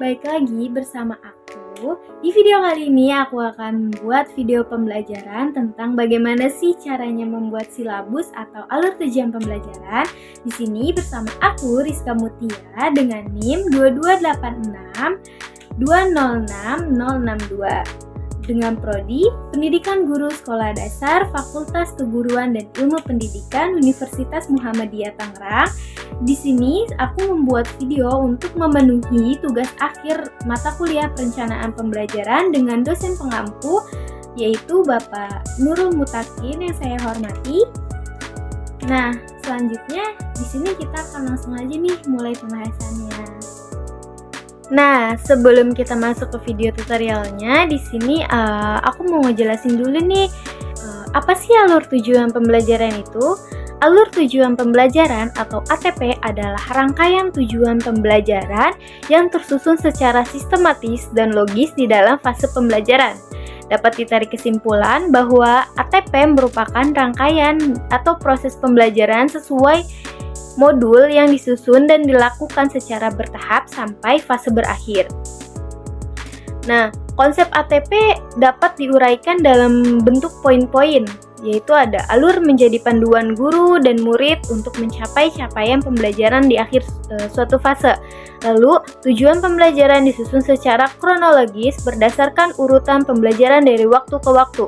baik lagi bersama aku. Di video kali ini aku akan membuat video pembelajaran tentang bagaimana sih caranya membuat silabus atau alur tujuan pembelajaran. Di sini bersama aku Rizka Mutia dengan NIM 2286 206062 dengan prodi Pendidikan Guru Sekolah Dasar Fakultas Keguruan dan Ilmu Pendidikan Universitas Muhammadiyah Tangerang. Di sini aku membuat video untuk memenuhi tugas akhir mata kuliah perencanaan pembelajaran dengan dosen pengampu yaitu Bapak Nurul Mutakin yang saya hormati. Nah, selanjutnya di sini kita akan langsung aja nih mulai pembahasannya. Nah, sebelum kita masuk ke video tutorialnya, di sini aku mau ngejelasin dulu nih apa sih alur tujuan pembelajaran itu? Alur tujuan pembelajaran atau ATP adalah rangkaian tujuan pembelajaran yang tersusun secara sistematis dan logis di dalam fase pembelajaran. Dapat ditarik kesimpulan bahwa ATP merupakan rangkaian atau proses pembelajaran sesuai modul yang disusun dan dilakukan secara bertahap sampai fase berakhir. Nah, konsep ATP dapat diuraikan dalam bentuk poin-poin, yaitu ada alur menjadi panduan guru dan murid untuk mencapai capaian pembelajaran di akhir suatu fase. Lalu, tujuan pembelajaran disusun secara kronologis berdasarkan urutan pembelajaran dari waktu ke waktu.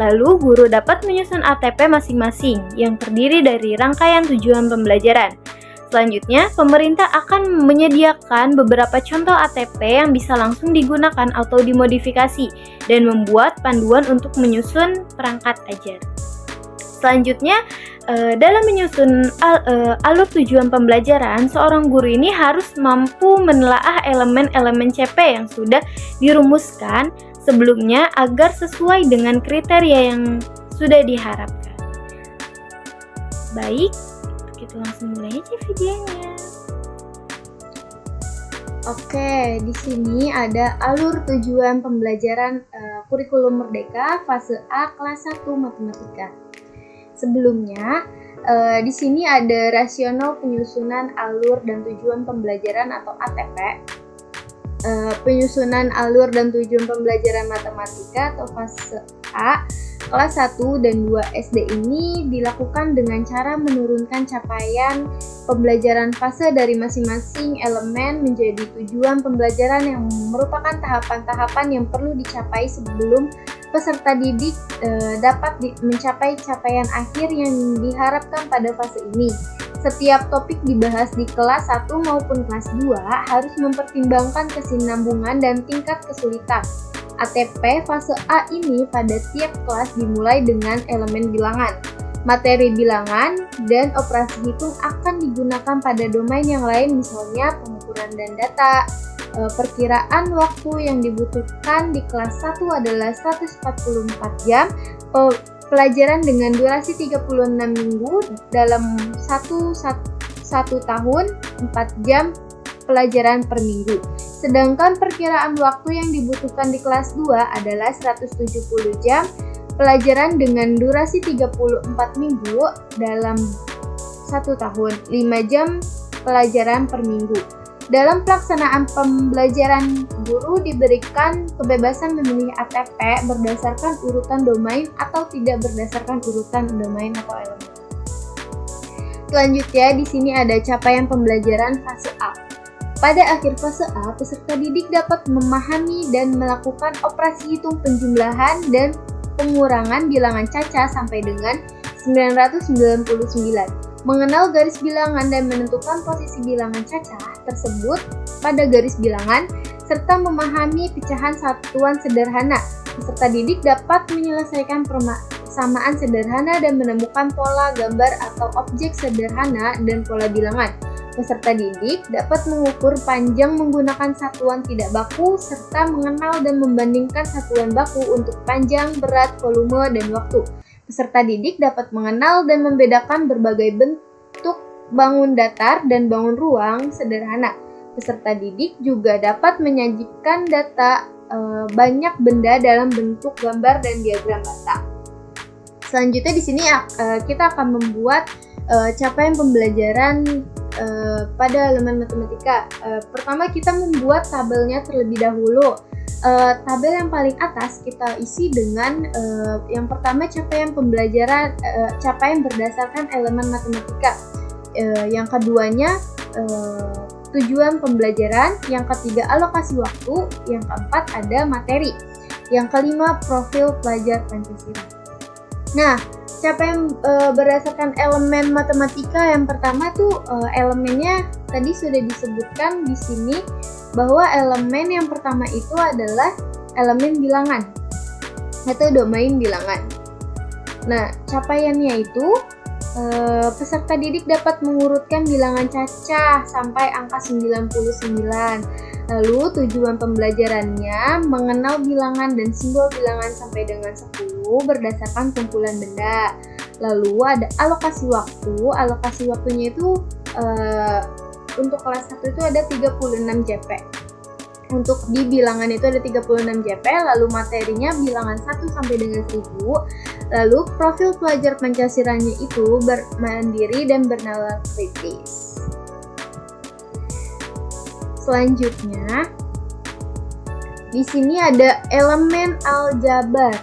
Lalu, guru dapat menyusun ATP masing-masing yang terdiri dari rangkaian tujuan pembelajaran. Selanjutnya, pemerintah akan menyediakan beberapa contoh ATP yang bisa langsung digunakan atau dimodifikasi dan membuat panduan untuk menyusun perangkat ajar. Selanjutnya, dalam menyusun alur tujuan pembelajaran, seorang guru ini harus mampu menelaah elemen-elemen CP yang sudah dirumuskan sebelumnya agar sesuai dengan kriteria yang sudah diharapkan. Baik, kita langsung mulai aja videonya. Oke, di sini ada alur tujuan pembelajaran kurikulum merdeka fase A kelas 1 matematika. Sebelumnya, di sini ada rasional penyusunan alur dan tujuan pembelajaran atau ATP. Penyusunan alur dan tujuan pembelajaran matematika atau fase A kelas 1 dan 2 SD ini dilakukan dengan cara menurunkan capaian pembelajaran fase dari masing-masing elemen menjadi tujuan pembelajaran yang merupakan tahapan-tahapan yang perlu dicapai sebelum peserta didik dapat mencapai capaian akhir yang diharapkan pada fase ini. Setiap topik dibahas di kelas 1 maupun kelas 2 harus mempertimbangkan kesinambungan dan tingkat kesulitan. ATP fase A ini pada tiap kelas dimulai dengan elemen bilangan. Materi bilangan dan operasi hitung akan digunakan pada domain yang lain, misalnya pengukuran dan data. Perkiraan waktu yang dibutuhkan di kelas 1 adalah 144 jam. Pelajaran dengan durasi 36 minggu dalam satu tahun, 4 jam pelajaran per minggu. Sedangkan perkiraan waktu yang dibutuhkan di kelas 2 adalah 170 jam pelajaran dengan durasi 34 minggu dalam 1 tahun, 5 jam pelajaran per minggu. Dalam pelaksanaan pembelajaran, guru diberikan kebebasan memilih ATP berdasarkan urutan domain atau tidak berdasarkan urutan domain atau elemen. Selanjutnya, di sini ada capaian pembelajaran fase A. Pada akhir fase A, peserta didik dapat memahami dan melakukan operasi hitung penjumlahan dan pengurangan bilangan caca sampai dengan 999. Mengenal garis bilangan dan menentukan posisi bilangan cacah tersebut pada garis bilangan, serta memahami pecahan satuan sederhana. Peserta didik dapat menyelesaikan persamaan sederhana dan menemukan pola gambar atau objek sederhana dan pola bilangan. Peserta didik dapat mengukur panjang menggunakan satuan tidak baku, serta mengenal dan membandingkan satuan baku untuk panjang, berat, volume, dan waktu. Peserta didik dapat mengenal dan membedakan berbagai bentuk bangun datar dan bangun ruang sederhana. Peserta didik juga dapat menyajikan data banyak benda dalam bentuk gambar dan diagram bata. Selanjutnya di sini kita akan membuat capaian pembelajaran pada halaman matematika. Pertama kita membuat tabelnya terlebih dahulu. Tabel yang paling atas kita isi dengan yang pertama capaian pembelajaran, capaian berdasarkan elemen matematika. Yang keduanya tujuan pembelajaran, yang ketiga alokasi waktu, yang keempat ada materi, yang kelima profil pelajar Pancasila. Nah, capaian berdasarkan elemen matematika yang pertama tuh elemennya tadi sudah disebutkan di sini bahwa elemen yang pertama itu adalah elemen bilangan atau domain bilangan. Nah, capaiannya itu peserta didik dapat mengurutkan bilangan cacah sampai angka 99. Lalu tujuan pembelajarannya mengenal bilangan dan simbol bilangan sampai dengan 10 berdasarkan kumpulan benda. Lalu ada alokasi waktu. Alokasi waktunya itu untuk kelas 1 itu ada 36 JP. Untuk di bilangan itu ada 36 JP, lalu materinya bilangan 1 sampai dengan 1000. Lalu profil pelajar Pancasilanya itu mandiri dan bernalar kritis. Selanjutnya, di sini ada elemen aljabar.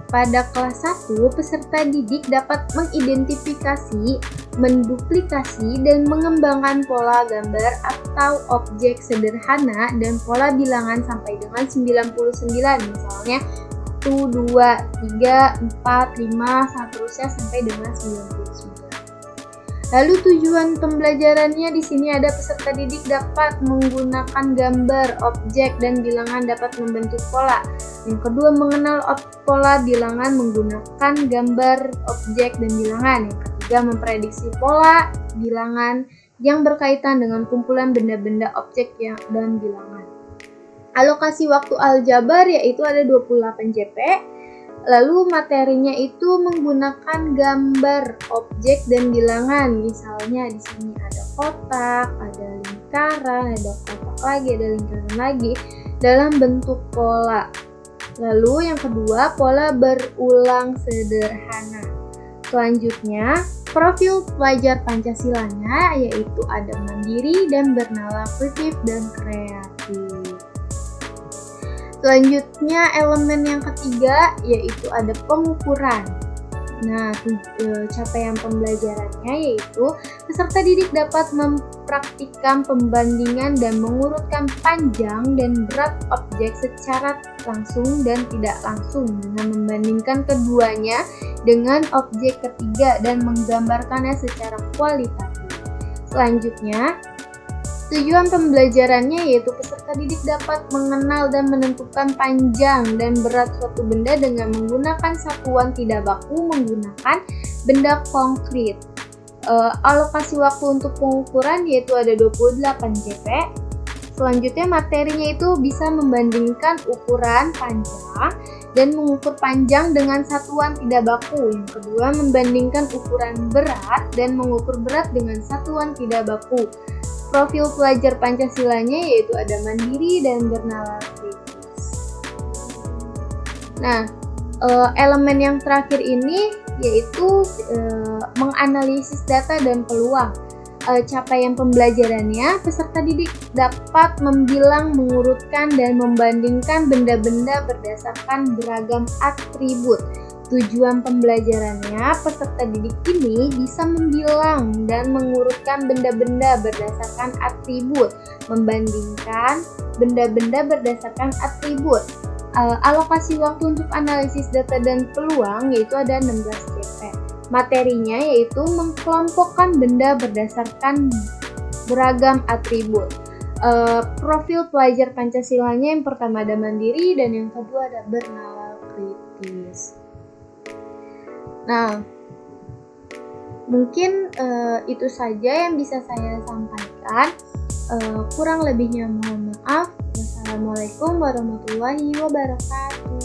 Pada kelas 1, peserta didik dapat mengidentifikasi, menduplikasi, dan mengembangkan pola gambar atau objek sederhana dan pola bilangan sampai dengan 99, misalnya 1, 2, 3, 4, 5, seterusnya sampai dengan 99. Lalu tujuan pembelajarannya di sini ada peserta didik dapat menggunakan gambar, objek, dan bilangan dapat membentuk pola. Yang kedua, mengenal pola bilangan menggunakan gambar, objek, dan bilangan. Yang ketiga, memprediksi pola bilangan yang berkaitan dengan kumpulan benda-benda, objek, dan bilangan. Alokasi waktu aljabar yaitu ada 28 JP. Lalu materinya itu menggunakan gambar, objek, dan bilangan. Misalnya di sini ada kotak, ada lingkaran, ada kotak lagi, ada lingkaran lagi dalam bentuk pola. Lalu yang kedua, pola berulang sederhana. Selanjutnya, profil pelajar Pancasilanya yaitu ada mandiri dan bernalar kritis dan kreatif. Selanjutnya elemen yang ketiga yaitu ada pengukuran. Nah, capaian pembelajarannya yaitu peserta didik dapat mempraktikkan pembandingan dan mengurutkan panjang dan berat objek secara langsung dan tidak langsung dengan membandingkan keduanya dengan objek ketiga dan menggambarkannya secara kualitatif. Selanjutnya, tujuan pembelajarannya yaitu peserta didik dapat mengenal dan menentukan panjang dan berat suatu benda dengan menggunakan satuan tidak baku menggunakan benda konkret. Alokasi waktu untuk pengukuran yaitu ada 28 JP. Selanjutnya materinya itu bisa membandingkan ukuran panjang dan mengukur panjang dengan satuan tidak baku. Yang kedua, membandingkan ukuran berat dan mengukur berat dengan satuan tidak baku. Profil pelajar Pancasilanya yaitu ada mandiri dan bernalar kritis. Nah, elemen yang terakhir ini yaitu menganalisis data dan peluang. Capaian pembelajarannya, peserta didik dapat membilang, mengurutkan, dan membandingkan benda-benda berdasarkan beragam atribut. Tujuan pembelajarannya, peserta didik ini bisa membilang dan mengurutkan benda-benda berdasarkan atribut, membandingkan benda-benda berdasarkan atribut. Alokasi waktu untuk analisis data dan peluang yaitu ada 16 JP. Materinya yaitu mengkelompokkan benda berdasarkan beragam atribut. Profil pelajar Pancasilanya yang pertama ada mandiri dan yang kedua ada bernalar kritis. Nah, mungkin itu saja yang bisa saya sampaikan. Kurang lebihnya mohon maaf. Wassalamualaikum warahmatullahi wabarakatuh.